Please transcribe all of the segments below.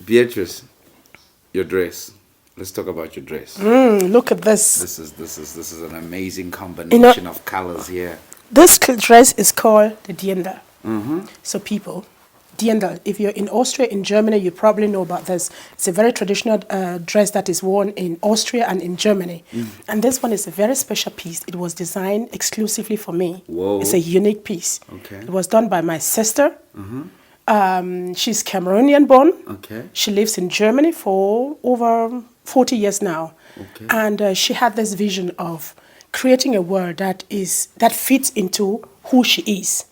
Beatrice, your dress. Let's talk about your dress. Look at this. This is an amazing combination of colors here. This dress is called the Diendl. So people, Diendl, if you're in Austria, in Germany, you probably know about this. It's a very traditional dress that is worn in Austria and in Germany. And this one is a very special piece. It was designed exclusively for me. Whoa. It's a unique piece. Okay. It was done by my sister. She's Cameroonian born. Okay. She lives in Germany for over 40 years now. Okay. And she had this vision of creating a world that fits into who she is.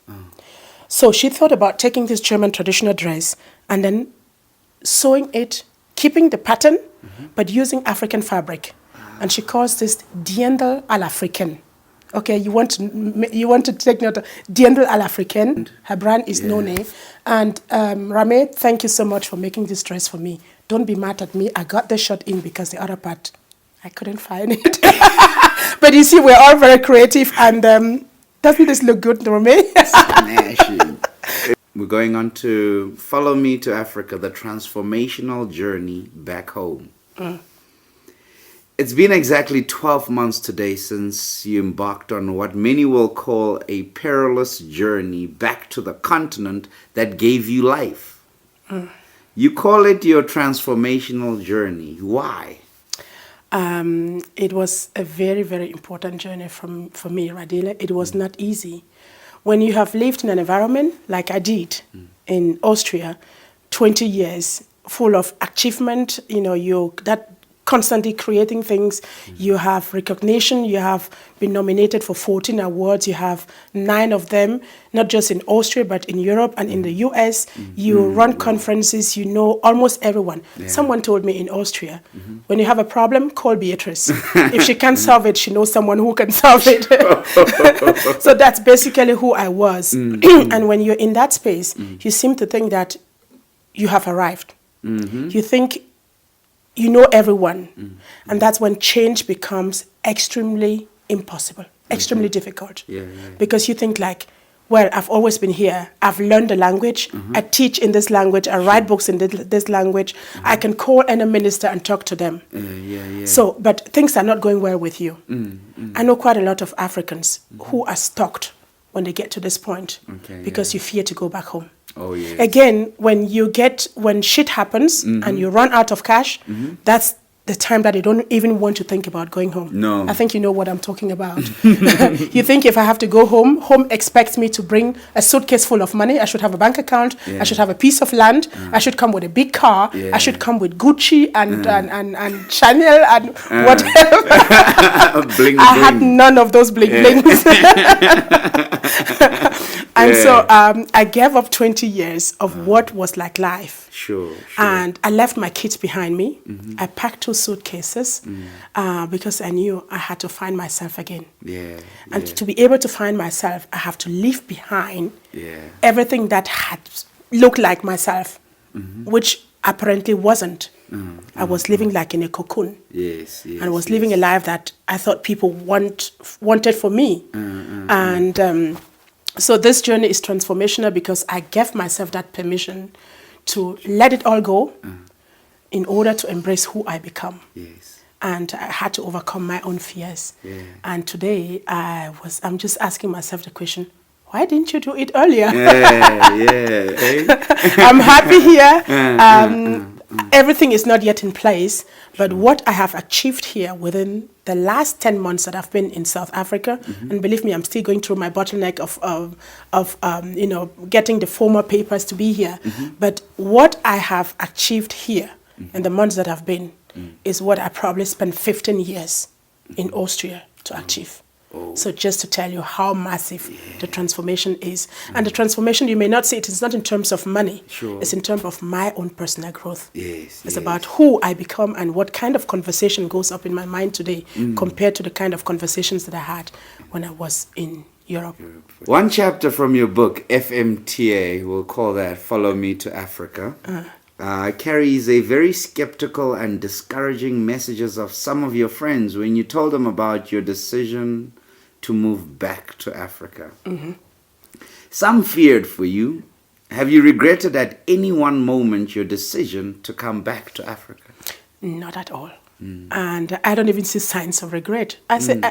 So she thought about taking this German traditional dress and then sewing it, keeping the pattern, but using African fabric. And she calls this Diendl à l'Africaine. Okay, you want to take note of Diendl à l'Africaine. Her brand is None. And Rame, thank you so much for making this dress for me. Don't be mad at me. I got the shot in because the other part, I couldn't find it. But you see, we're all very creative. And doesn't this look good, Rame? Smashing. We're going on to Follow Me to Africa, the transformational journey back home. It's been exactly 12 months today since you embarked on what many will call a perilous journey back to the continent that gave you life. You call it your transformational journey. Why? It was a very, very important journey for me, Radile. It was not easy. When you have lived in an environment like I did in Austria, 20 years full of achievement, that constantly creating things. You have recognition. You have been nominated for 14 awards. You have 9 of them, not just in Austria, but in Europe and in the US. You run conferences. You know almost everyone. Someone told me in Austria, when you have a problem, call Beatrice. If she can't solve it, she knows someone who can solve it. So that's basically who I was. And when you're in that space, you seem to think that you have arrived. You think you know everyone. And that's when change becomes extremely impossible, extremely difficult. Because you think like, well, I've always been here. I've learned the language. I teach in this language. I write books in this language. I can call any minister and talk to them. So, but things are not going well with you. I know quite a lot of Africans who are stuck when they get to this point because you fear to go back home. Oh, yes. Again, when shit happens and you run out of cash, that's the time that you don't even want to think about going home. No. I think you know what I'm talking about. You think if I have to go home expects me to bring a suitcase full of money. I should have a bank account. I should have a piece of land. I should come with a big car. I should come with Gucci and Chanel and whatever. Bling, I had none of those bling blings. And so I gave up 20 years of what was like life. Sure. And I left my kids behind me. I packed 2 suitcases because I knew I had to find myself again. And to be able to find myself, I have to leave behind everything that had looked like myself, which apparently wasn't. I was living like in a cocoon. And I was living a life that I thought people wanted for me. And so this journey is transformational because I gave myself that permission to let it all go in order to embrace who I become. And I had to overcome my own fears. And today I'm just asking myself the question, why didn't you do it earlier? I'm happy here. Everything is not yet in place, but what I have achieved here within the last 10 months that I've been in South Africa, and believe me, I'm still going through my bottleneck of getting the formal papers to be here. But what I have achieved here in the months that I've been is what I probably spent 15 years in Austria to achieve. So just to tell you how massive the transformation is. And the transformation, you may not see it's not in terms of money. It's in terms of my own personal growth. It's about who I become and what kind of conversation goes up in my mind today compared to the kind of conversations that I had when I was in Europe. One chapter from your book, FMTA, we'll call that Follow Me to Africa, carries a very skeptical and discouraging messages of some of your friends when you told them about your decision to move back to Africa. Some feared for you Have you regretted at any one moment your decision to come back to Africa? Not at all. And I don't even see signs of regret. I say,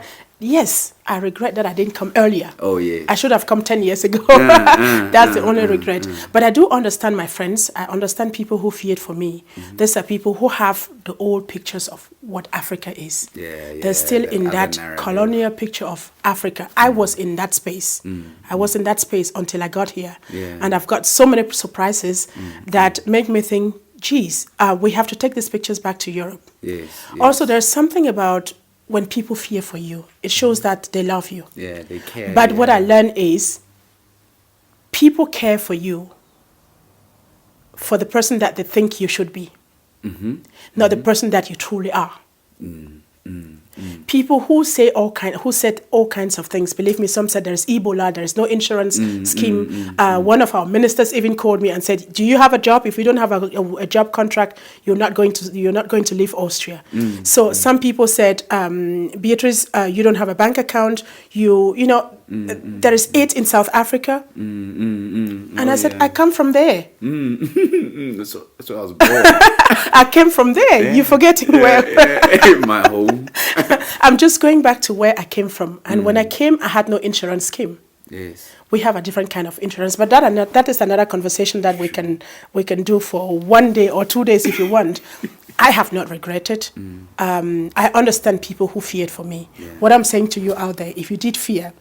yes, I regret that I didn't come earlier. Oh, yeah. I should have come 10 years ago. That's the only regret. But I do understand my friends. I understand people who feared for me. These are people who have the old pictures of what Africa is. They're still in that colonial picture of Africa. I was in that space. I was in that space until I got here. And I've got so many surprises that make me think, geez, we have to take these pictures back to Europe. Also, there's something about when people fear for you. It shows that they love you. Yeah, they care. But what I learned is people care for you for the person that they think you should be, not the person that you truly are. People who said all kinds of things. Believe me, some said there's Ebola, there's no insurance scheme. One of our ministers even called me and said, "Do you have a job? If you don't have a job contract, you're not going to leave Austria." So some people said, "Beatrice, you don't have a bank account. There is AIDS in South Africa." And I said, "I come from there." So I was born. I came from there. You're forgetting where. My home. I'm just going back to where I came from. And when I came, I had no insurance scheme. Yes. We have a different kind of insurance, but that is another conversation that we can do for 1 day or 2 days if you want. I have not regretted. I understand people who feared for me. What I'm saying to you out there, if you did fear,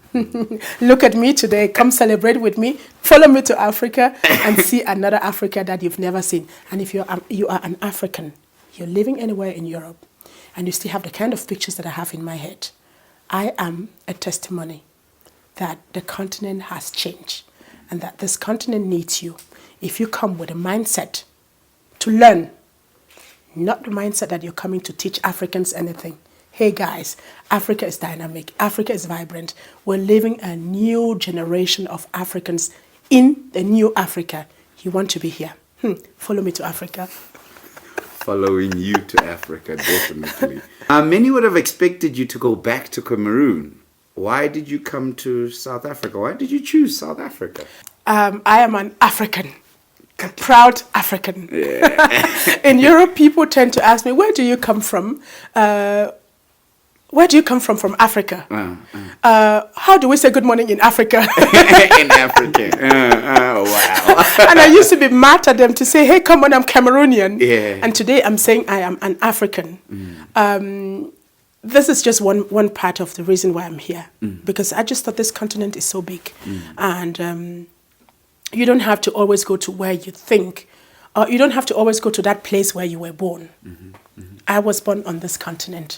look at me today, come celebrate with me, follow me to Africa and see another Africa that you've never seen. And if you are an African, you're living anywhere in Europe, and you still have the kind of pictures that I have in my head, I am a testimony that the continent has changed and that this continent needs you. If you come with a mindset to learn, not the mindset that you're coming to teach Africans anything. Hey guys, Africa is dynamic. Africa is vibrant. We're living a new generation of Africans in the new Africa. You want to be here? Follow me to Africa. Following you to Africa, definitely. Many would have expected you to go back to Cameroon. Why did you come to South Africa? Why did you choose South Africa? I am an African. A proud African. In Europe, people tend to ask me, where do you come from? Where do you come from Africa? How do we say good morning in Africa? In Africa. Wow. And I used to be mad at them to say, hey, come on, I'm Cameroonian. And today I'm saying I am an African. This is just one part of the reason why I'm here. Because I just thought this continent is so big. And you don't have to always go to where you think, or you don't have to always go to that place where you were born. I was born on this continent,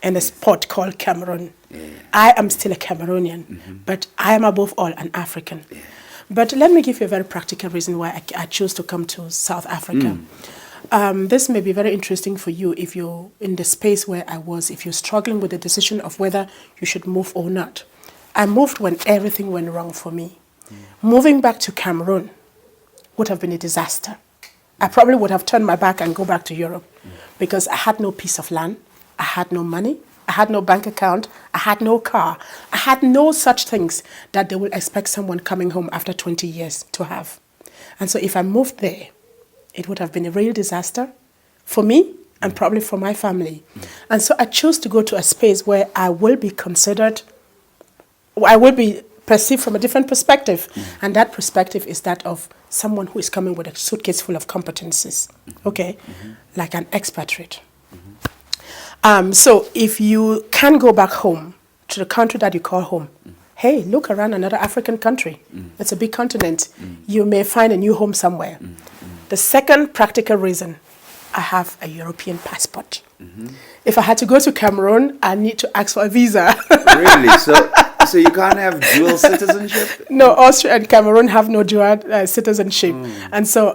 in a spot called Cameroon. I am still a Cameroonian, but I am above all an African. But let me give you a very practical reason why I chose to come to South Africa. This may be very interesting for you if you're in the space where I was, if you're struggling with the decision of whether you should move or not. I moved when everything went wrong for me. Moving back to Cameroon would have been a disaster. I probably would have turned my back and go back to Europe because I had no piece of land, I had no money, I had no bank account, I had no car, I had no such things that they will expect someone coming home after 20 years to have. And so if I moved there, it would have been a real disaster for me and probably for my family. And so I chose to go to a space where I will be considered, I will be perceived from a different perspective. And that perspective is that of someone who is coming with a suitcase full of competencies, like an expatriate. So if you can go back home to the country that you call home, hey, look around another African country. It's a big continent. You may find a new home somewhere. The second practical reason, I have a European passport. If I had to go to Cameroon, I need to ask for a visa. Really? So you can't have dual citizenship? No, Austria and Cameroon have no dual citizenship. And so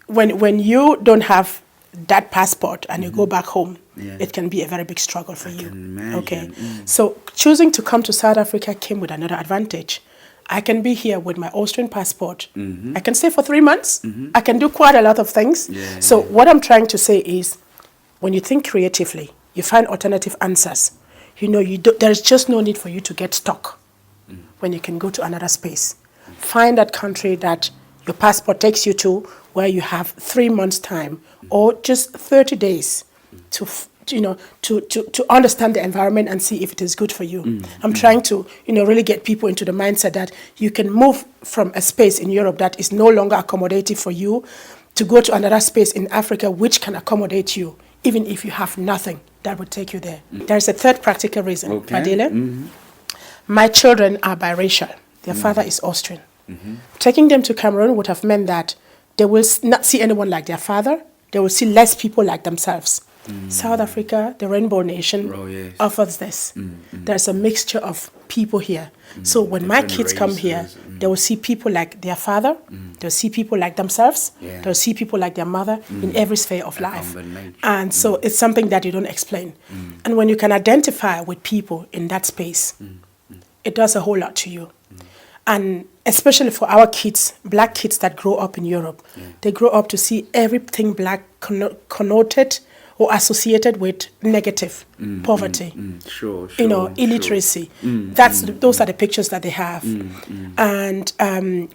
when you don't have that passport and you go back home, it can be a very big struggle for you. Okay. So choosing to come to South Africa came with another advantage. I can be here with my Austrian passport. I can stay for 3 months. I can do quite a lot of things. So what I'm trying to say is, when you think creatively, you find alternative answers. There's just no need for you to get stuck when you can go to another space. Find that country that Your passport takes you to where you have 3 months' time or just 30 days to understand the environment and see if it is good for you. I'm trying to, really get people into the mindset that you can move from a space in Europe that is no longer accommodative for you to go to another space in Africa which can accommodate you, even if you have nothing that would take you there. There's a third practical reason, Adele. My children are biracial. Their father is Austrian. Taking them to Cameroon would have meant that they will not see anyone like their father. They will see less people like themselves. South Africa, the Rainbow Nation, offers this. There's a mixture of people here. So when my kids come here, they will see people like their father, they'll see people like themselves, they'll see people like their mother in every sphere of life. And so it's something that you don't explain. And when you can identify with people in that space, it does a whole lot to you. And especially for our kids, black kids that grow up in Europe, they grow up to see everything black connoted or associated with negative poverty, illiteracy. Those are the pictures that they have. And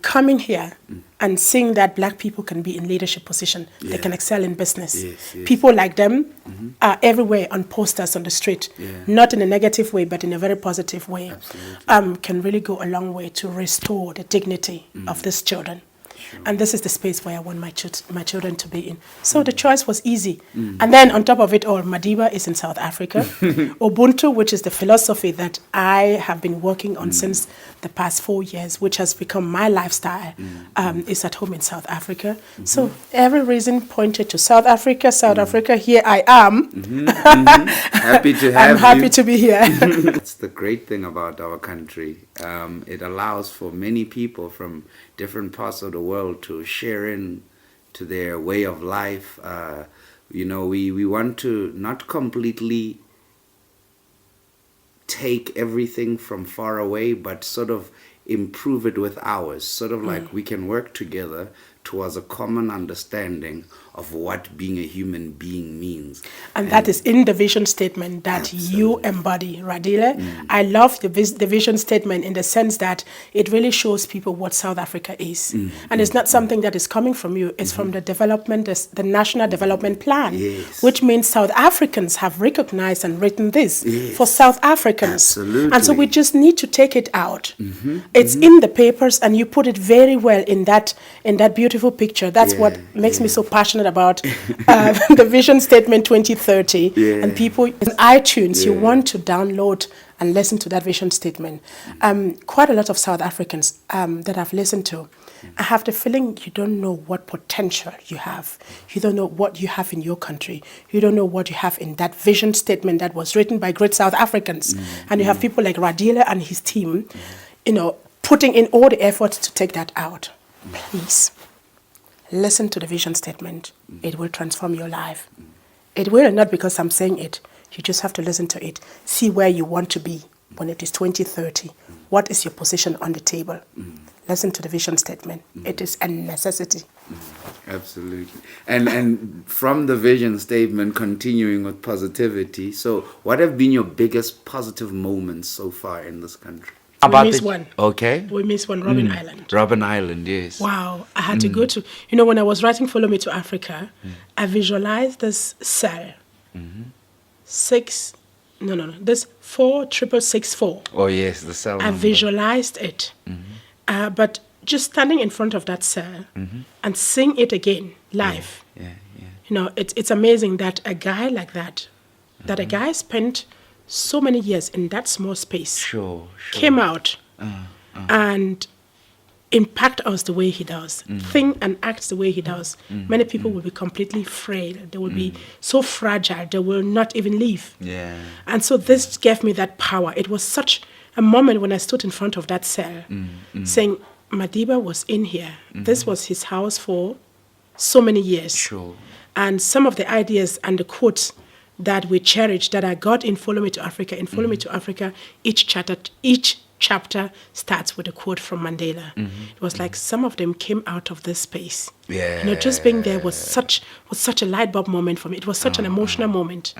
coming here and seeing that black people can be in leadership position, they can excel in business. People like them are everywhere on posters on the street, not in a negative way, but in a very positive way, can really go a long way to restore the dignity of these children. And this is the space where I want my children to be in. So the choice was easy. And then on top of it all, Madiba is in South Africa. Ubuntu, which is the philosophy that I have been working on since the past 4 years, which has become my lifestyle, is at home in South Africa. So every reason pointed to South Africa. South Africa, here I am. Happy to have I'm happy to be here. That's the great thing about our country. It allows for many people from different parts of the world to share in to their way of life. We want to not completely take everything from far away, but sort of improve it with ours. Sort of like we can work together towards a common understanding of what being a human being means. And that is in the vision statement that you embody, Radile. I love the vision statement in the sense that it really shows people what South Africa is. And it's not something that is coming from you. It's from the development, the National Development Plan, which means South Africans have recognized and written this for South Africans. And so we just need to take it out. It's in the papers, and you put it very well in that beautiful picture. That's what makes me so passionate about the Vision Statement 2030. And people in iTunes, you want to download and listen to that vision statement. Quite a lot of South Africans that I've listened to, I have the feeling you don't know what potential you have. You don't know what you have in your country. You don't know what you have in that vision statement that was written by great South Africans. And you have people like Radile and his team, putting in all the efforts to take that out. Please, listen to the vision statement. It will transform your life. It will, not because I'm saying it. You just have to listen to it. See where you want to be when it is 2030. What is your position on the table? Listen to the vision statement. It is a necessity. Absolutely. And from the vision statement, continuing with positivity. So what have been your biggest positive moments so far in this country? We missed one. Okay. We missed one, Robben Island. Robben Island, yes. Wow. I had to go to, when I was writing Follow Me to Africa, I visualized this cell. This 46664. Oh, yes, the cell I number. Visualized it. But just standing in front of that cell and seeing it again, live. It's amazing that a guy like that, a guy spent so many years in that small space, came out and impact us the way he does, think and act the way he does. Many people will be completely frail. They will be so fragile, they will not even leave. And so this gave me that power. It was such a moment when I stood in front of that cell, saying, Madiba was in here. This was his house for so many years. And some of the ideas and the quotes that we cherish, that I got in Follow Me to Africa. In Follow Me to Africa, each chapter starts with a quote from Mandela. It was like some of them came out of this space. Just being there was such a light bulb moment for me. It was such an emotional moment.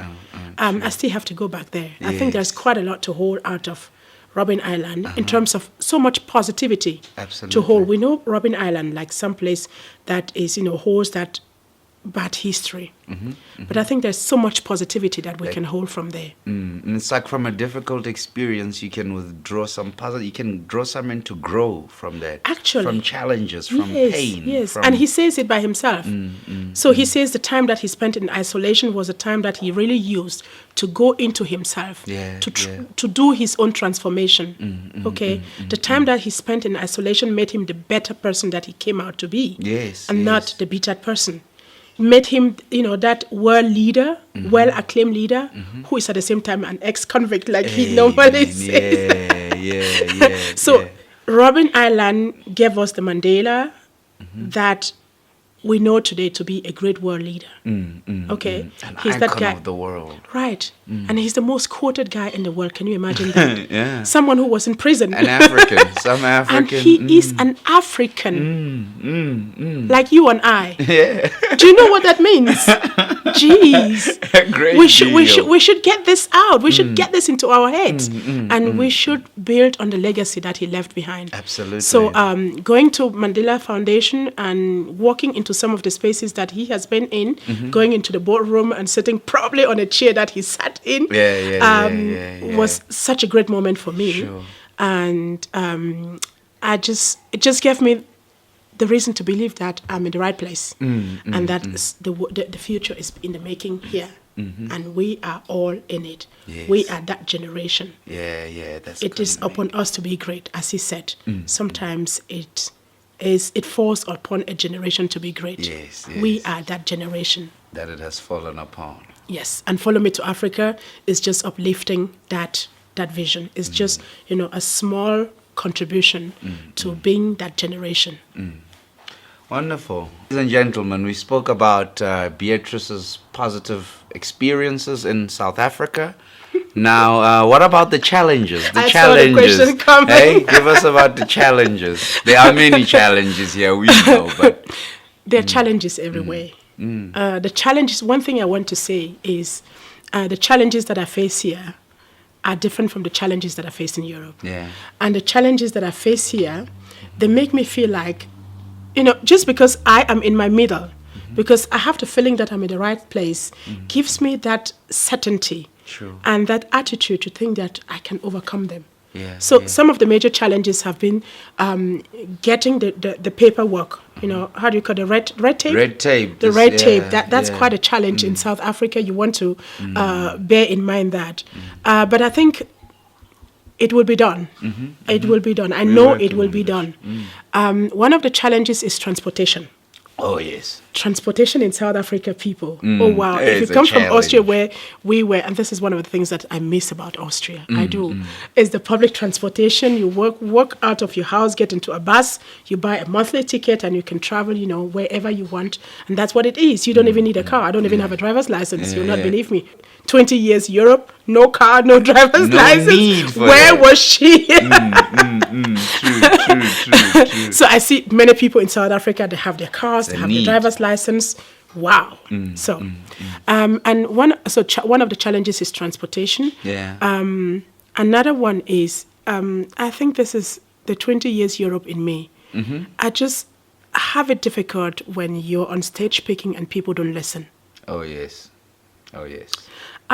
I still have to go back there. I think there's quite a lot to hold out of Robben Island in terms of so much positivity Absolutely. to hold. We know Robben Island like some place that is, holds that bad history. But I think there's so much positivity that we can hold from there. And it's like from a difficult experience, you can withdraw some puzzle. You can draw something to grow from that. Actually. From challenges, from pain. Yes, from- and he says it by himself. So he says the time that he spent in isolation was a time that he really used to go into himself, to do his own transformation. The time that he spent in isolation made him the better person that he came out to be. Yes, and yes. not the bitter person. Made him, that world leader, well-acclaimed leader, who is at the same time an ex-convict, like he normally says. So Robben Island gave us the Mandela that we know today to be a great world leader. An He's icon that guy of the world. Right. And he's the most quoted guy in the world. Can you imagine that? Yeah. Someone who was in prison. An African. Some African. And he is an African. Like you and I. Yeah. Do you know what that means? Jeez. A great we should get this out. We should get this into our heads. And we should build on the legacy that he left behind. Absolutely. So going to Mandela Foundation and walking into some of the spaces that he has been in, going into the boardroom and sitting probably on a chair that he sat in, was such a great moment for me. Sure. And it just gave me the reason to believe that I'm in the right place, and that the future is in the making here, and we are all in it. Yes. We are that generation. That's It is upon us to be great, as he said. Sometimes it falls upon a generation to be great. Yes. We are that generation. That it has fallen upon. Yes, and Follow Me to Africa is just uplifting that vision. It's just, a small contribution to being that generation. Wonderful. Ladies and gentlemen, we spoke about Beatrice's positive experiences in South Africa. Now, what about the challenges? I saw the question coming. Hey, give us about the challenges. There are many challenges here, we know, but there are challenges everywhere. The challenges, one thing I want to say is the challenges that I face here are different from the challenges that I face in Europe. Yeah. And the challenges that I face here, they make me feel like, just because I am in my middle, because I have the feeling that I'm in the right place, gives me that certainty. True. And that attitude to think that I can overcome them. Yeah, So some of the major challenges have been getting the paperwork. How do you call it? Red tape? Red tape. The red tape. That's quite a challenge in South Africa. You want to bear in mind that. But I think it will be done. It will be done. I know it will be done. One of the challenges is transportation. Oh, yes. Transportation in South Africa, people. Oh, wow. If you come from Austria, where we were, and this is one of the things that I miss about Austria, I do, is the public transportation. You walk out of your house, get into a bus, you buy a monthly ticket, and you can travel, wherever you want. And that's what it is. You don't even need a car. I don't even have a driver's license. You'll not believe me. 20 years Europe, no car, no driver's license. Need for Where that. was she? True. So I see many people in South Africa, they have their cars, they have their driver's license. Wow. And one of the challenges is transportation. Yeah. Another one is, I think this is the 20 years Europe in me. I just have it difficult when you're on stage speaking and people don't listen. Oh, yes.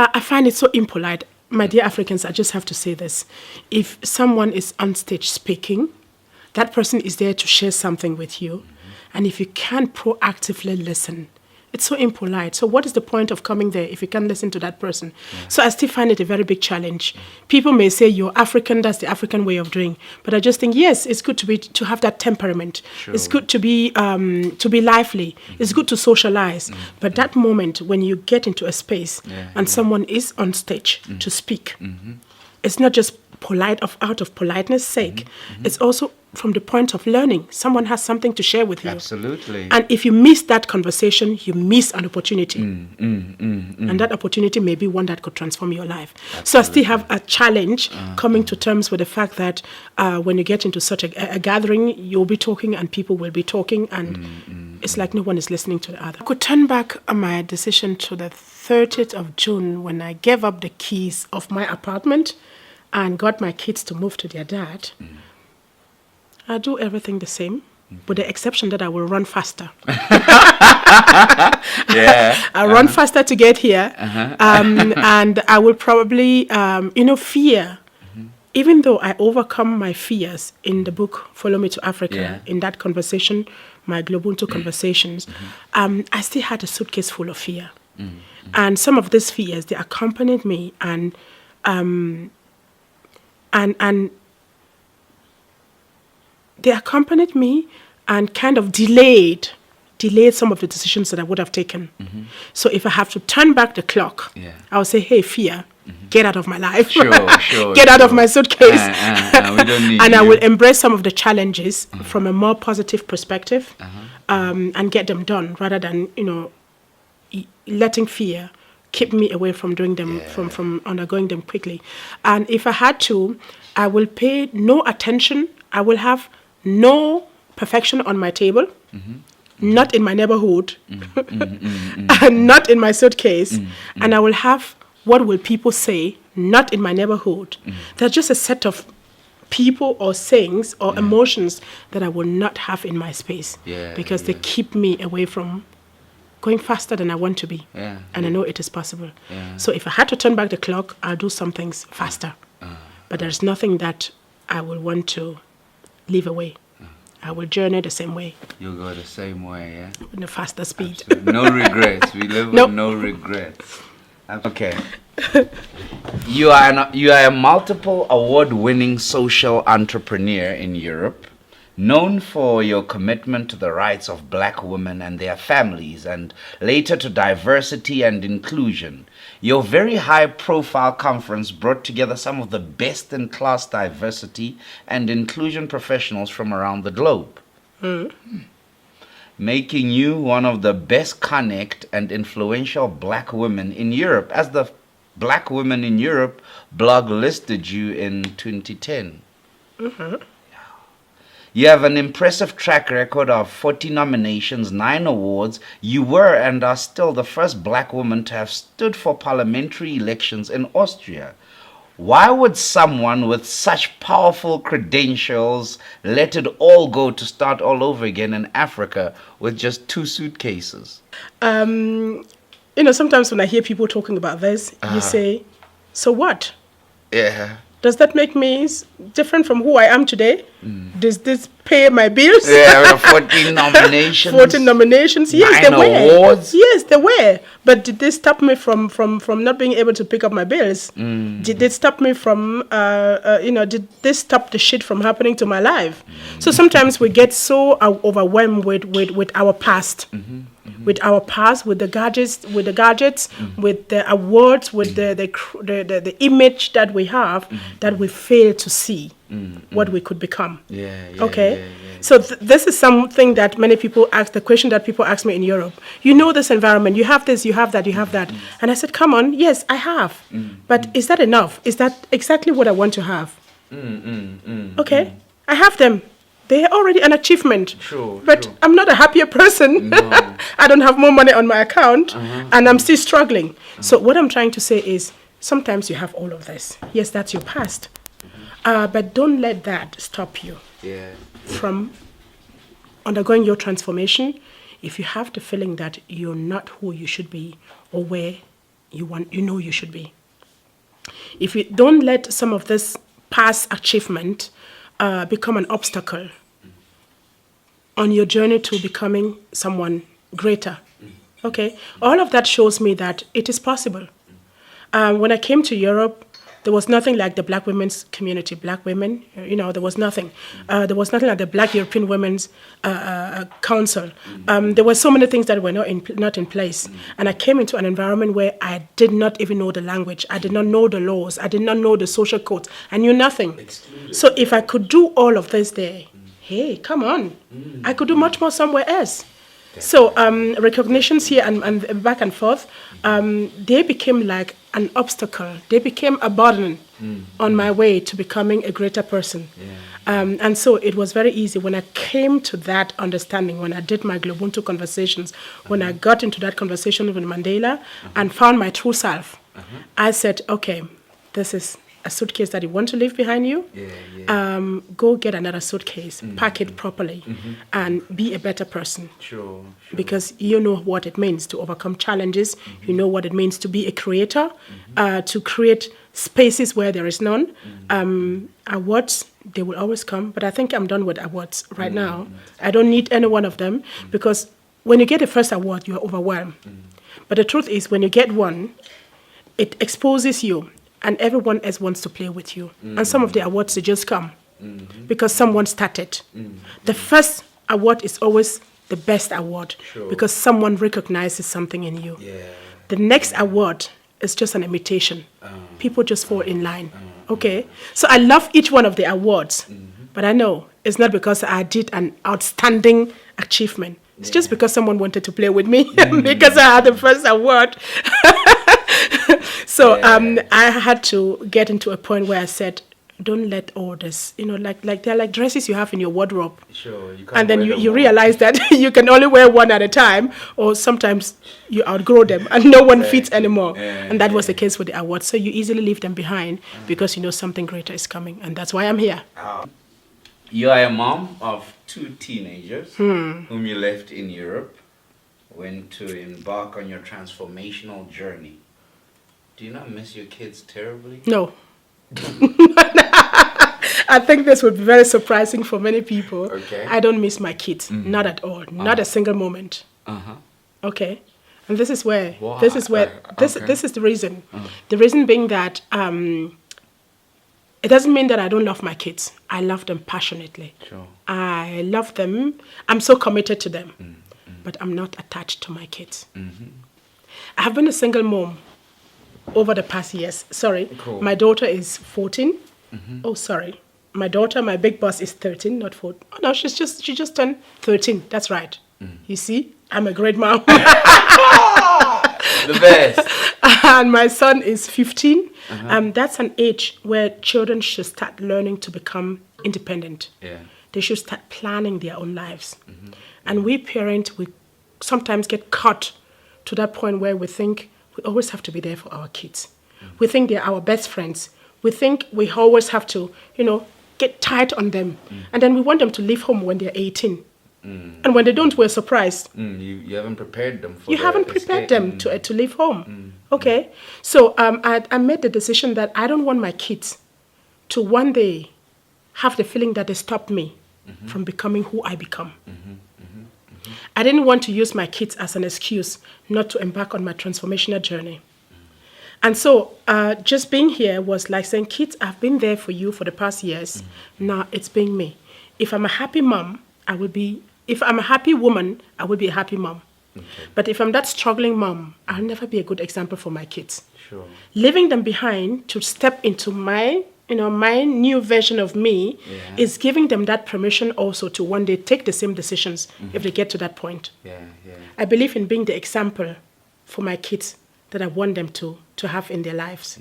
I find it so impolite. My dear Africans, I just have to say this. If someone is on stage speaking, that person is there to share something with you. And if you can't proactively listen, it's so impolite. So what is the point of coming there if you can't listen to that person? So I still find it a very big challenge. People may say you're African, that's the African way of doing. But I just think, yes, it's good to have that temperament. Sure. It's good to be lively. It's good to socialize. But that moment when you get into a space and someone is on stage to speak, it's not just polite out of politeness sake. It's also from the point of learning. Someone has something to share with you. Absolutely. And if you miss that conversation, you miss an opportunity. And that opportunity may be one that could transform your life. Absolutely. So I still have a challenge coming to terms with the fact that when you get into such a gathering, you'll be talking and people will be talking and it's like no one is listening to the other. I could turn back my decision to the 30th of June when I gave up the keys of my apartment and got my kids to move to their dad, I do everything the same, with the exception that I will run faster. I run faster to get here, and I will probably, fear. Even though I overcome my fears in the book Follow Me to Africa, in that conversation, my Ubuntu conversations, I still had a suitcase full of fear. And some of these fears, they accompanied me and they accompanied me and kind of delayed some of the decisions that I would have taken. So if I have to turn back the clock, I would say, hey, fear, get out of my life. Get out of my suitcase. We don't need and you. I will embrace some of the challenges from a more positive perspective and get them done rather than, letting fear keep me away from doing them, from undergoing them quickly. And if I had to, I will pay no attention. I will have no perfection on my table, not in my neighborhood, and not in my suitcase. And I will have what will people say, not in my neighborhood. There's just a set of people or sayings or emotions that I will not have in my space because they keep me away from going faster than I want to be. And I know it is possible. So if I had to turn back the clock, I'll do some things faster. But there's nothing that I will want to leave away. I will journey the same way. You'll go the same way, yeah? In a faster speed. Absolutely. No regrets. We live with no regrets. Okay. You are a multiple award-winning social entrepreneur in Europe, known for your commitment to the rights of black women and their families, and later to diversity and inclusion. Your very high-profile conference brought together some of the best-in-class diversity and inclusion professionals from around the globe, making you one of the best connect and influential black women in Europe, as the Black Women in Europe blog listed you in 2010. You have an impressive track record of 40 nominations, 9 awards. You were and are still the first black woman to have stood for parliamentary elections in Austria. Why would someone with such powerful credentials let it all go to start all over again in Africa with just 2 suitcases? Sometimes when I hear people talking about this, you say, so what? Yeah. Does that make me different from who I am today? Does this pay my bills? Yeah, 14 nominations. 14 nominations. Yes, 9 they were. awards. Yes, they were. But did they stop me from not being able to pick up my bills? Did they stop me from, did they stop the shit from happening to my life? So sometimes we get so overwhelmed with our past. With our past, with the gadgets, with the awards, with the image that we have, that we fail to see what we could become. So this is something that many people ask, the question that people ask me in Europe. You know this environment, you have this, you have that, you have that. And I said, come on, yes, I have. But is that enough? Is that exactly what I want to have? Okay, I have them. They're already an achievement. But I'm not a happier person. No. I don't have more money on my account, and I'm still struggling. So what I'm trying to say is, sometimes you have all of this. Yes, that's your past. But don't let that stop you from undergoing your transformation. If you have the feeling that you're not who you should be or where you should be. If you don't let some of this past achievement become an obstacle on your journey to becoming someone greater. Okay? All of that shows me that it is possible. When I came to Europe, there was nothing like the Black women's community. Black women, there was nothing. There was nothing like the Black European Women's Council. There were so many things that were not in place. And I came into an environment where I did not even know the language. I did not know the laws. I did not know the social codes. I knew nothing. So if I could do all of this there, hey, come on. I could do much more somewhere else. So recognitions here and back and forth, they became like an obstacle. They became a burden on my way to becoming a greater person. And so it was very easy when I came to that understanding, when I did my Ubuntu conversations, when I got into that conversation with Mandela and found my true self, I said, okay, this is a suitcase that you want to leave behind you, go get another suitcase, pack it properly, and be a better person. Sure. Because you know what it means to overcome challenges. You know what it means to be a creator, to create spaces where there is none. Awards, they will always come, but I think I'm done with awards right now. I don't need any one of them, because when you get the first award, you are overwhelmed. But the truth is, when you get one, it exposes you, and everyone else wants to play with you. And some of the awards, they just come because someone started. The first award is always the best award, because someone recognizes something in you. The next award is just an imitation. People just fall in line. Okay? So I love each one of the awards, but I know it's not because I did an outstanding achievement. It's just because someone wanted to play with me because I had the first award. So I had to get into a point where I said, don't let all this, like they're like dresses you have in your wardrobe. Sure. You can't and then wear you them realize that you can only wear one at a time, or sometimes you outgrow them and no one fits anymore. And that was the case with the awards. So you easily leave them behind because you know something greater is coming. And that's why I'm here. You are a mom of 2 teenagers whom you left in Europe, went to embark on your transformational journey. Do you not miss your kids terribly? No. I think this would be very surprising for many people. Okay. I don't miss my kids, not at all, not a single moment. Okay, and this is where this is the reason. The reason being that it doesn't mean that I don't love my kids. I love them passionately. Sure. I love them. I'm so committed to them, but I'm not attached to my kids. I have been a single mom over the past years. Sorry, my daughter is 14. Oh, sorry. My daughter, my big boss, is 13, not 14. Oh, no, she just turned 13. That's right. You see, I'm a great mom. The best. And my son is 15. That's an age where children should start learning to become independent. They should start planning their own lives. And we parents, we sometimes get caught to that point where we think we always have to be there for our kids. We think they're our best friends. We think we always have to, get tight on them. And then we want them to leave home when they're 18. And when they don't, we're surprised. You haven't prepared them for You haven't prepared them to leave home. Okay? So I made the decision that I don't want my kids to one day have the feeling that they stopped me from becoming who I become. I didn't want to use my kids as an excuse not to embark on my transformational journey. And so just being here was like saying, kids, I've been there for you for the past years. Now it's being me. If I'm a happy mom, if I'm a happy woman, I will be a happy mom. But if I'm that struggling mom, I'll never be a good example for my kids. Sure. Leaving them behind to step into my new version of me is giving them that permission also to one day take the same decisions if they get to that point. I believe in being the example for my kids that I want them to have in their lives.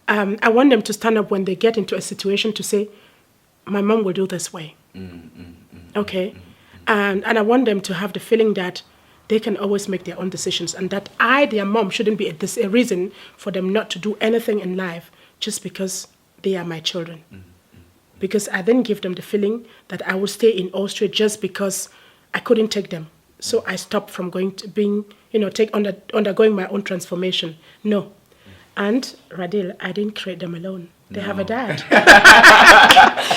I want them to stand up when they get into a situation to say, my mom will do this way. Okay? And I want them to have the feeling that they can always make their own decisions, and that I, their mom, shouldn't be a reason for them not to do anything in life just because they are my children. Because I didn't give them the feeling that I would stay in Austria just because I couldn't take them. So I stopped from going to being, undergoing my own transformation. No. And Radil, I didn't create them alone. They have a dad.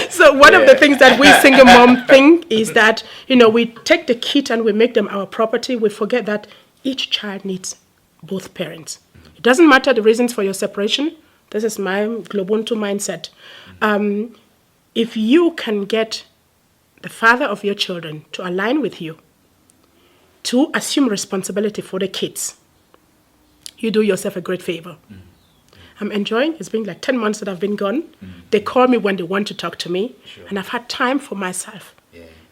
So one of the things that we single mom think is that, we take the kid and we make them our property. We forget that each child needs both parents. It doesn't matter the reasons for your separation. This is my Ubuntu mindset. If you can get the father of your children to align with you, to assume responsibility for the kids, you do yourself a great favor. I'm enjoying. It's been like 10 months that I've been gone. They call me when they want to talk to me. And I've had time for myself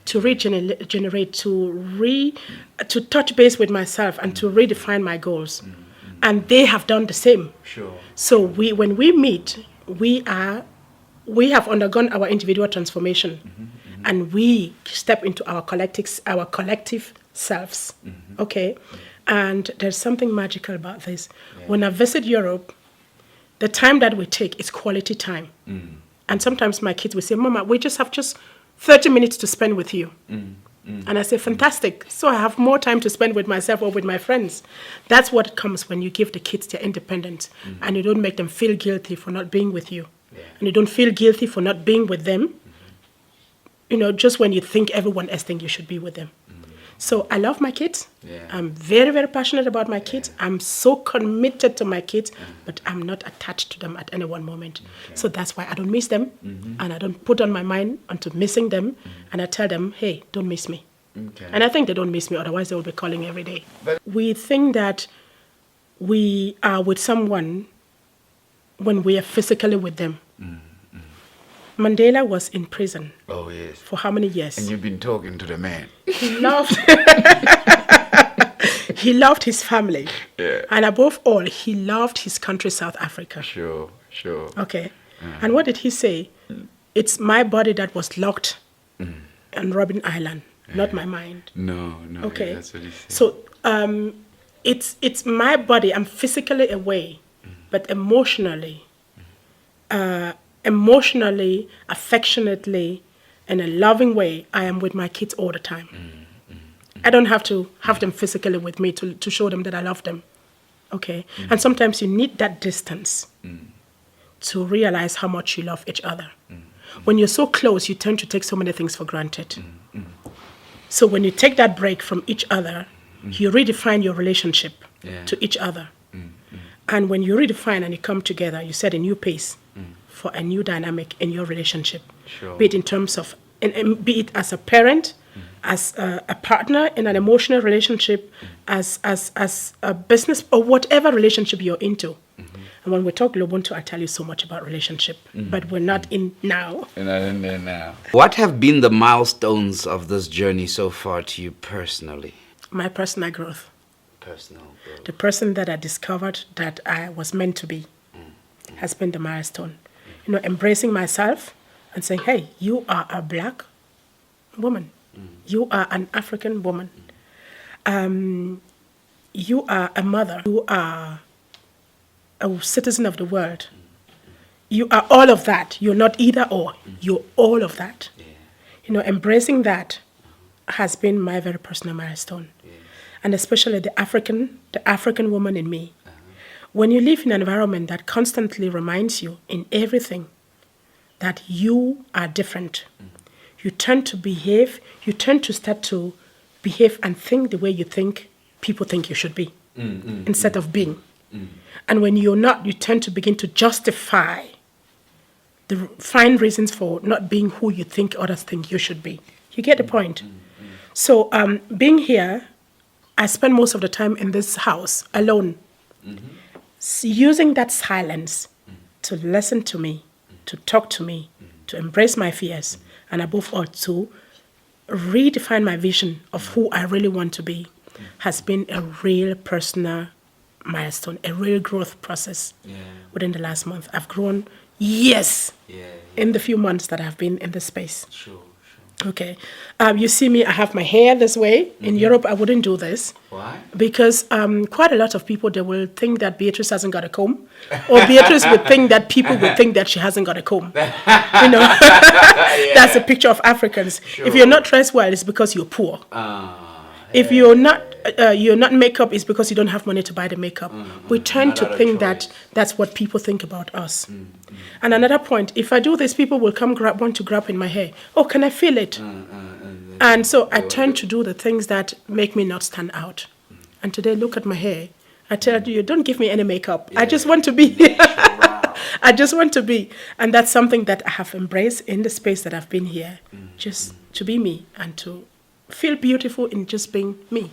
to regenerate, to touch base with myself and to redefine my goals. And they have done the same. So when we meet, we have undergone our individual transformation. And we step into our collective selves. Okay? And there's something magical about this. When I visit Europe, the time that we take is quality time. And sometimes my kids will say, Mama, we just have 30 minutes to spend with you. And I say, fantastic. So I have more time to spend with myself or with my friends. That's what comes when you give the kids their independence and you don't make them feel guilty for not being with you. And you don't feel guilty for not being with them, just when you think everyone else thinks you should be with them. So I love my kids. I'm very, very passionate about my kids. I'm so committed to my kids, but I'm not attached to them at any one moment. So that's why I don't miss them, and I don't put on my mind onto missing them, and I tell them, hey, don't miss me. And I think they don't miss me, otherwise they will be calling every day. But we think that we are with someone when we are physically with them. Mandela was in prison. Oh, yes. For how many years? And you've been talking to the man. He loved his family. Yeah. And above all, he loved his country, South Africa. Sure. Okay. And what did he say? It's my body that was locked on Robben Island, not my mind. No. Okay. Yeah, that's what he said. So it's my body. I'm physically away, but emotionally, affectionately, in a loving way, I am with my kids all the time. I don't have to have them physically with me to show them that I love them. Okay? And sometimes you need that distance to realize how much you love each other. When you're so close, you tend to take so many things for granted. So when you take that break from each other, you redefine your relationship to each other. And when you redefine and you come together, you set a new pace for a new dynamic in your relationship. Be it in terms of, be it as a parent, as a partner in an emotional relationship, as a business, or whatever relationship you're into. And when we talk Ubuntu, I tell you so much about relationship, but we're not in now. We're not in there now. What have been the milestones of this journey so far to you personally? My personal growth. Personal growth. The person that I discovered that I was meant to be has been the milestone. Embracing myself and saying, hey, you are a black woman. You are an African woman. You are a mother. You are a citizen of the world. You are all of that. You're not either or. You're all of that. Embracing that has been my very personal milestone. And especially the African woman in me. When you live in an environment that constantly reminds you in everything that you are different, you tend to start to behave and think the way you think people think you should be, instead of being. And when you're not, you tend to begin to find reasons for not being who you think others think you should be. You get the point? So being here, I spend most of the time in this house alone, using that silence to listen to me, to talk to me, to embrace my fears, and above all, to redefine my vision of who I really want to be, has been a real personal milestone, a real growth process within the last month. I've grown in the few months that I've been in this space. Sure. Okay. You see me, I have my hair this way. In Europe, I wouldn't do this. Why? Because quite a lot of people, they will think that Beatrice hasn't got a comb. Or Beatrice would think that people would think that she hasn't got a comb. That's a picture of Africans. Sure. If you're not dressed well, it's because you're poor. If you're not makeup, it's because you don't have money to buy the makeup. We tend to think that that's what people think about us. And another point, if I do this, people will want to grab in my hair. Oh, can I feel it? And so I tend to do the things that make me not stand out. And today, look at my hair. I tell you, don't give me any makeup. I just want to be. I just want to be. And that's something that I have embraced in the space that I've been here. Just to be me and to feel beautiful in just being me.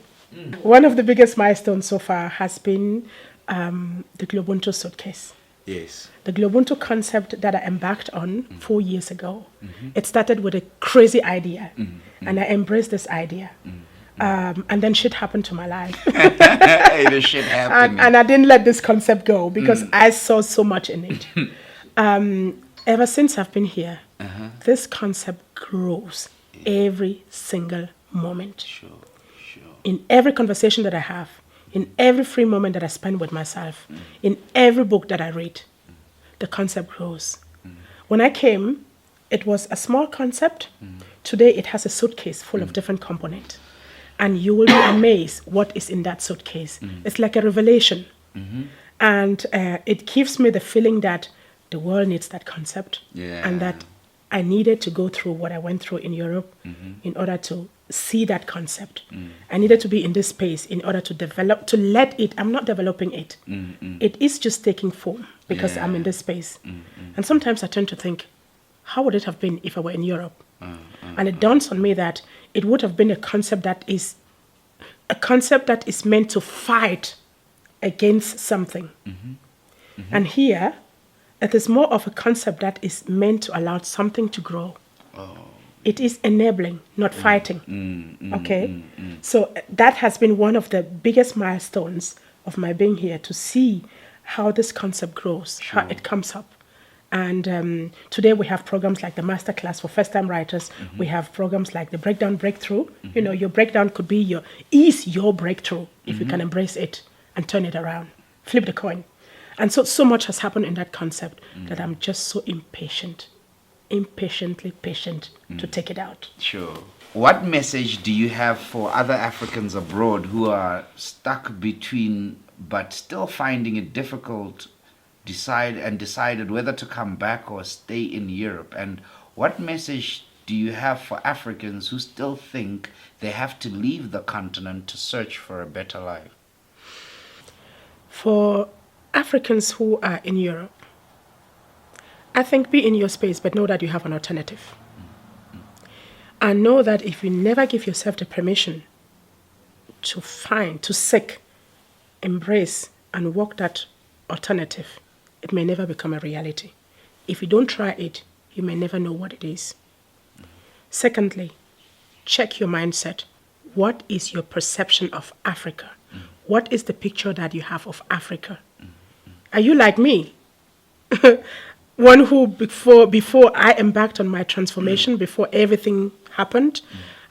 One of the biggest milestones so far has been the Ubuntu suitcase. Yes. The Ubuntu concept that I embarked on 4 years ago. It started with a crazy idea, and I embraced this idea. And then shit happened to my life. It shit happened. And I didn't let this concept go because I saw so much in it. Ever since I've been here, this concept grows every single moment. Sure. In every conversation that I have, in every free moment that I spend with myself, in every book that I read, the concept grows. When I came, it was a small concept. Today, it has a suitcase full of different components. And you will be amazed what is in that suitcase. It's like a revelation. And it gives me the feeling that the world needs that concept. And that I needed to go through what I went through in Europe in order to see that concept. I needed to be in this space in order to develop, to let it, I'm not developing it. It is just taking form because I'm in this space. And sometimes I tend to think, how would it have been if I were in Europe? And it dawns on me that it would have been a concept that is meant to fight against something. And here, it is more of a concept that is meant to allow something to grow. It is enabling, not fighting. Okay? So that has been one of the biggest milestones of my being here, to see how this concept grows, how it comes up. And today we have programs like the Masterclass for first-time writers. We have programs like the Breakdown Breakthrough. You know, your breakdown could be your breakthrough if you can embrace it and turn it around, flip the coin. And so much has happened in that concept that I'm just so impatiently patient to take it out. Sure. What message do you have for other Africans abroad who are stuck between but still finding it difficult decided whether to come back or stay in Europe? And what message do you have for Africans who still think they have to leave the continent to search for a better life? For Africans who are in Europe, I think be in your space, but know that you have an alternative. And know that if you never give yourself the permission to find, to seek, embrace, and walk that alternative, it may never become a reality. If you don't try it, you may never know what it is. Secondly, check your mindset. What is your perception of Africa? What is the picture that you have of Africa? Are you like me? One who, before I embarked on my transformation, before everything happened,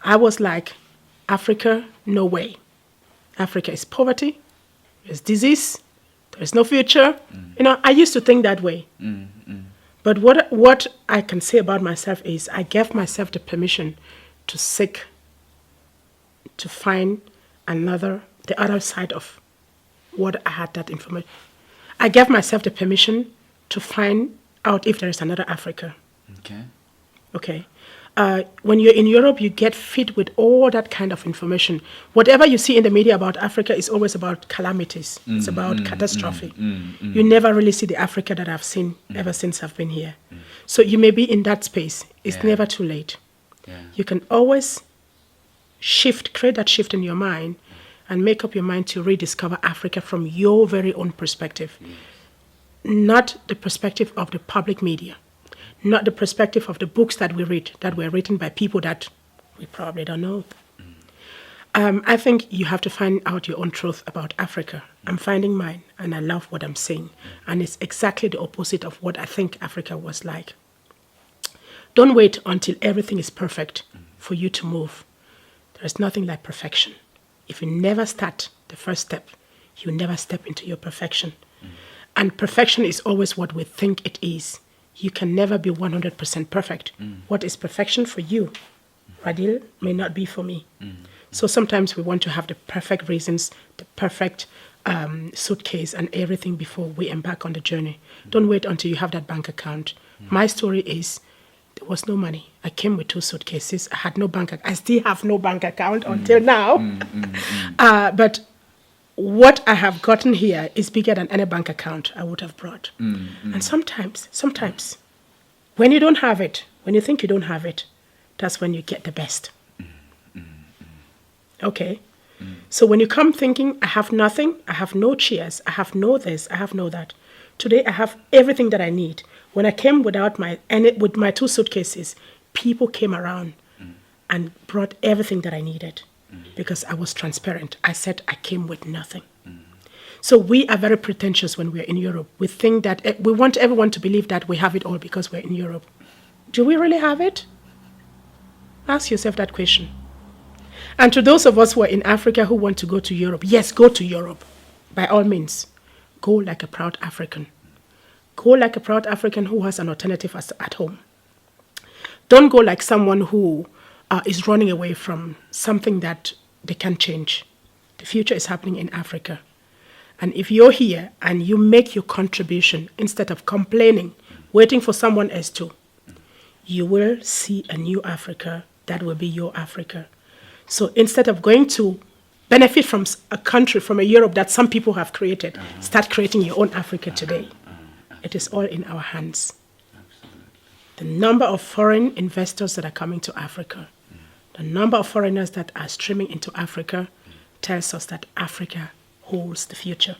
I was like, Africa, no way. Africa is poverty, there's disease, there's no future. You know, I used to think that way. But what I can say about myself is I gave myself the permission to seek, to find the other side of what I had, that information. I gave myself the permission to find out if there is another Africa. Okay. When you're in Europe, you get fed with all that kind of information. Whatever you see in the media about Africa is always about calamities. It's about catastrophe. You never really see the Africa that I've seen ever since I've been here. So you may be in that space. It's never too late. You can always create that shift in your mind and make up your mind to rediscover Africa from your very own perspective. Not the perspective of the public media. Not the perspective of the books that we read, that were written by people that we probably don't know. I think you have to find out your own truth about Africa. I'm finding mine, and I love what I'm seeing. And it's exactly the opposite of what I think Africa was like. Don't wait until everything is perfect for you to move. There is nothing like perfection. If you never start the first step, you never step into your perfection. And perfection is always what we think it is. You can never be 100% perfect. What is perfection for you, Radil, may not be for me. So sometimes we want to have the perfect reasons, the perfect suitcase and everything before we embark on the journey. Don't wait until you have that bank account. My story is, there was no money. I came with 2 suitcases. I had no bank account. I still have no bank account until now. But what I have gotten here is bigger than any bank account I would have brought. And sometimes, when you don't have it, when you think you don't have it, that's when you get the best. Okay? So when you come thinking, I have nothing, I have no chairs, I have no this, I have no that. Today I have everything that I need. When I came with my 2 suitcases, people came around and brought everything that I needed. Because I was transparent. I said I came with nothing. So we are very pretentious when we're in Europe. We think that we want everyone to believe that we have it all because we're in Europe. Do we really have it? Ask yourself that question. And to those of us who are in Africa who want to go to Europe, yes, go to Europe. By all means, go like a proud African. Go like a proud African who has an alternative at home. Don't go like someone who is running away from something that they can't change. The future is happening in Africa. And if you're here and you make your contribution instead of complaining, waiting for someone else to, you will see a new Africa that will be your Africa. So instead of going to benefit from a country, from a Europe that some people have created, start creating your own Africa today. It is all in our hands. The number of foreign investors that are coming to Africa, the number of foreigners that are streaming into Africa tells us that Africa holds the future.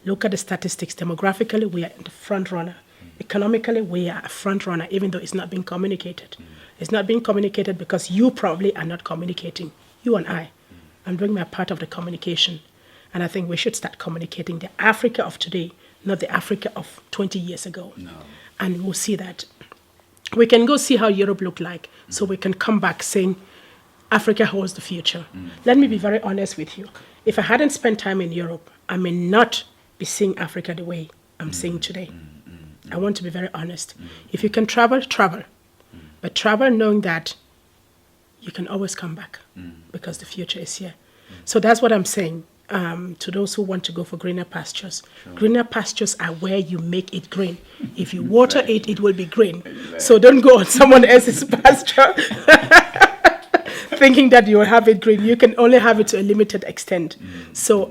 Look at the statistics. Demographically, we are the front runner. Economically, we are a front runner, even though it's not being communicated. It's not being communicated because you probably are not communicating. You and I. I'm doing my part of the communication. And I think we should start communicating the Africa of today, not the Africa of 20 years ago. No. And we'll see that. We can go see how Europe looked like, so we can come back saying, Africa holds the future. Let me be very honest with you. If I hadn't spent time in Europe, I may not be seeing Africa the way I'm seeing today. I want to be very honest. If you can travel, travel. But travel knowing that you can always come back because the future is here. So that's what I'm saying to those who want to go for greener pastures. Sure. Greener pastures are where you make it green. If you water it, it will be green. So don't go on someone else's pasture thinking that you will have it green. You can only have it to a limited extent. So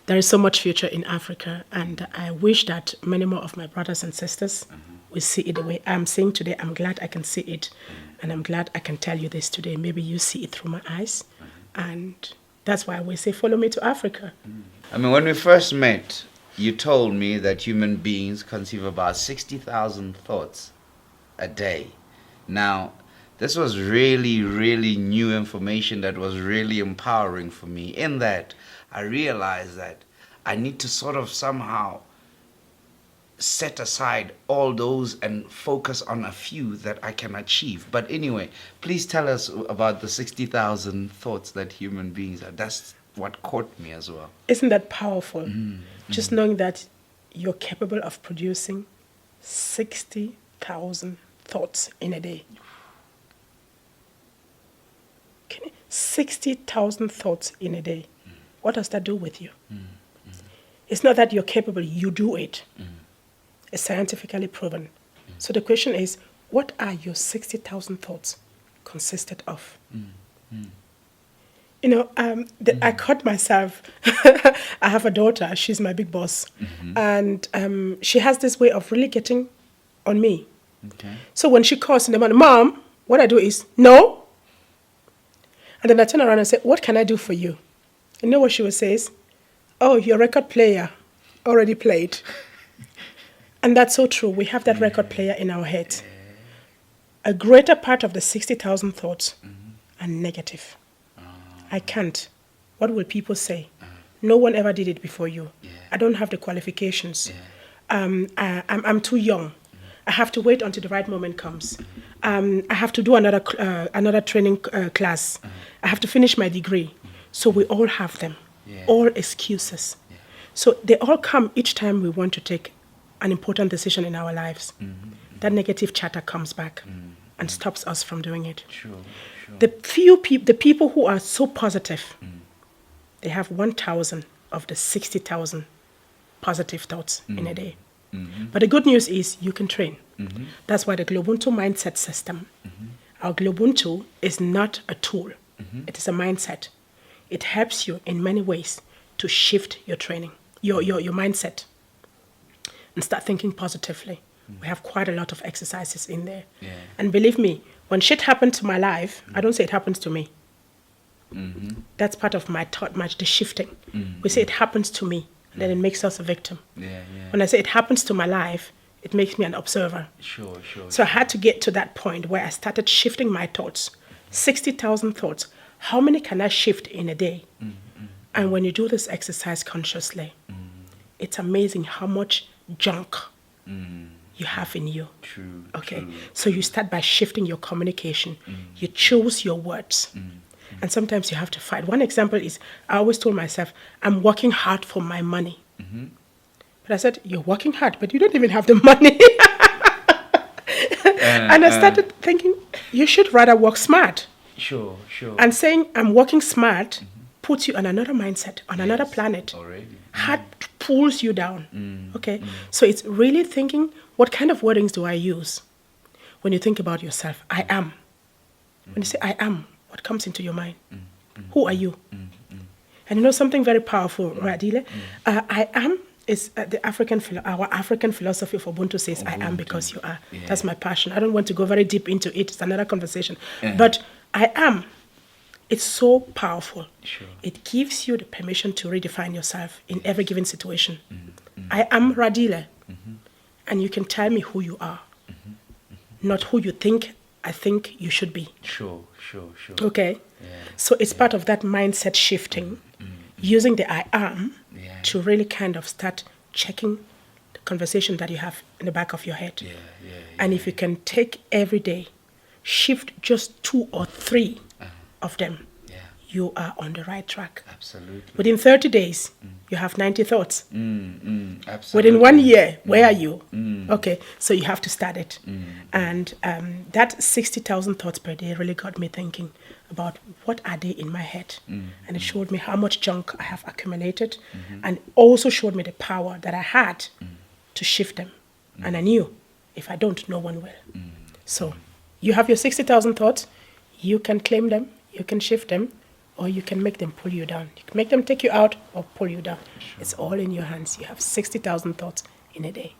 there is so much future in Africa, and I wish that many more of my brothers and sisters will see it the way I'm seeing today. I'm glad I can see it, and I'm glad I can tell you this today. Maybe you see it through my eyes, and that's why we say, follow me to Africa. I mean, when we first met, you told me that human beings conceive about 60,000 thoughts a day. Now, this was really, really new information that was really empowering for me, in that I realized that I need to sort of somehow set aside all those and focus on a few that I can achieve. But anyway, please tell us about the 60,000 thoughts that human beings are. That's what caught me as well. Isn't that powerful? Just knowing that you're capable of producing 60,000 thoughts in a day. 60,000 thoughts in a day. What does that do with you? It's not that you're capable, you do it. It's scientifically proven. So the question is, what are your 60,000 thoughts consisted of? You know, I caught myself. I have a daughter. She's my big boss. And she has this way of really getting on me. Okay. So when she calls in the morning, Mom, what I do is, no. And then I turn around and say, what can I do for you? You know what she will say is, oh, your record player already played. And that's so true. We have that record player in our head. A greater part of the 60,000 thoughts are negative. I can't. What will people say? No one ever did it before you. I don't have the qualifications. I'm too young. I have to wait until the right moment comes. I have to do another training class. I have to finish my degree. So we all have them. All excuses. So they all come each time we want to take an important decision in our lives. That negative chatter comes back and stops us from doing it. Sure. The people who are so positive, they have 1,000 of the 60,000 positive thoughts in a day. But the good news is you can train. That's why the Ubuntu mindset system, our Ubuntu is not a tool. It is a mindset. It helps you in many ways to shift your training, your mindset, and start thinking positively. We have quite a lot of exercises in there. And believe me, when shit happened to my life, I don't say it happens to me. That's part of my thought, the shifting. We say it happens to me, and then it makes us a victim. When I say it happens to my life, it makes me an observer. So I had to get to that point where I started shifting my thoughts. 60,000 thoughts. How many can I shift in a day? And when you do this exercise consciously, it's amazing how much junk you have in you. Okay. So you start by shifting your communication. You choose your words. And sometimes you have to fight. One example is, I always told myself, I'm working hard for my money. But I said, you're working hard, but you don't even have the money. And I started thinking, you should rather work smart. Sure. And saying, I'm working smart puts you on another mindset, on another planet. Already. Hard pulls you down. Okay? So it's really thinking, what kind of wordings do I use when you think about yourself? I am. When you say I am, what comes into your mind? Who are you? And you know something very powerful, Radile? I am is our African philosophy of Ubuntu says, I am because you are. Yeah. That's my passion. I don't want to go very deep into it. It's another conversation. But I am. It's so powerful. Sure. It gives you the permission to redefine yourself in every given situation. I am Radile. And you can tell me who you are. Not who you think I think you should be. Sure. Okay? Yeah. So it's part of that mindset shifting, using the I am to really kind of start checking the conversation that you have in the back of your head. And if you can take every day, shift just 2 or 3 of them, you are on the right track. Absolutely. Within 30 days, you have 90 thoughts. Absolutely. Within 1 year, where are you? Okay, so you have to start it. And that 60,000 thoughts per day really got me thinking about what are they in my head. And it showed me how much junk I have accumulated, and also showed me the power that I had to shift them. And I knew if I don't, no one will. So you have your 60,000 thoughts, you can claim them, you can shift them, or you can make them pull you down. You can make them take you out or pull you down. Sure. It's all in your hands. You have 60,000 thoughts in a day.